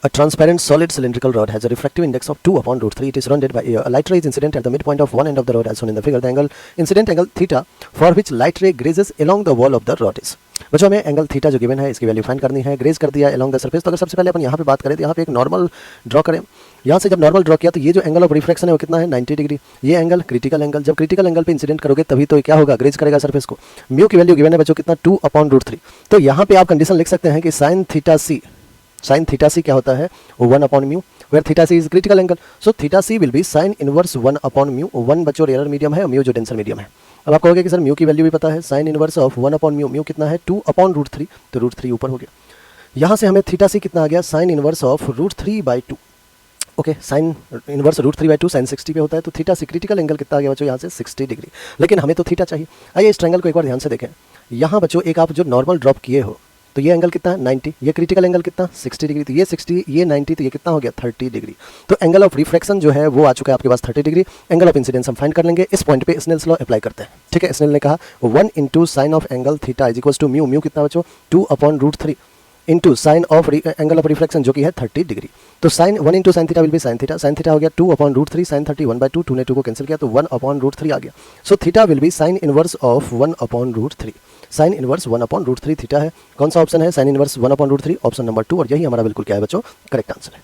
A transparent solid cylindrical rod has a refractive index of 2 upon root 3. It is surrounded by air. A light ray is incident at the midpoint of one end of the rod as shown in the figure. The incident angle theta for which light ray grazes along the wall of the rod is. बच्चों हमें angle theta जो given है इसकी value find करनी है. Graze कर दिया along the surface. तो अगर सबसे पहले अपन यहाँ पे बात करें तो यहाँ पे एक नॉर्मल ड्रॉ करें. यहाँ से जब नॉर्मल ड्रॉ किया तो ये जो एंगल ऑफ रिफ्रैक्शन है वो कितना है 90 डिग्री. ये एंगल क्रिटिकल एंगल. जब क्रिटिकल एंगल पे इंसिडेंट करोगे तभी तो क्या होगा, ग्रेज करेगा सरफेस को. म्यू की वैल्यू गिवन है बच्चों कितना 2 अपॉन रूट 3. तो यहाँ पे आप कंडीशन लिख सकते हैं कि साइन थीटा सी क्या होता है 1 upon mu, where theta c is critical angle. So theta c will be sine inverse 1 upon mu. 1 बच्चों रेयर मीडियम है और म्यू जो डेंसर मीडियम है. अब आप कहोगे कि सर म्यू की वैल्यू भी पता है, sine inverse of 1 upon mu. Mu कितना है 2 अपॉन रूट 3, तो रूट 3 ऊपर हो गया. यहाँ से हमें थीटा सी कितना आ गया, sine inverse of root 3/2. Okay, sine inverse root 3/2 sine 60 पे होता है. तो थीटा सी क्रिटिकल एंगल कितना आ गया बच्चों यहाँ से 60 डिग्री. लेकिन हमें तो थीटा चाहिए. आइए इस ट्रायंगल को एक बार ध्यान से देखें. यहाँ बच्चों एक आप जो नॉर्मल ड्रॉप किए हो तो ये एंगल कितना है 90, ये क्रिटिकल एंगल कितना 60 डिग्री. तो ये 60, ये 90, तो ये कितना हो गया 30 डिग्री. तो एंगल ऑफ रिफ्रैक्शन जो है वो आ चुका है आपके पास 30 डिग्री. एंगल ऑफ इंसिडेंस हम फाइंड कर लेंगे. इस पॉइंट पे स्नेल्स लॉ अप्लाई करते हैं. ठीक है, स्नेल ने कहा 1 into sine of angle theta is equal to mu. Mu कितना बच्चों 2 upon root 3 into sine of angle of refraction जो कि है 30 डिग्री. तो sine 1 into sine theta will be sine theta. Sine theta हो गया 2 अपॉन रूट 3 साइन 30 1/2. 2 ने 2 को कैंसिल किया तो 1 अपॉन रूट 3 आ गया. So theta will be sine inverse of 1 upon root 3. Sine inverse 1 upon root 3 theta है. कौन सा ऑप्शन है, sine inverse 1 upon root 3, option number 2. और यही हमारा बिल्कुल क्या है बच्चों, करेक्ट आंसर है.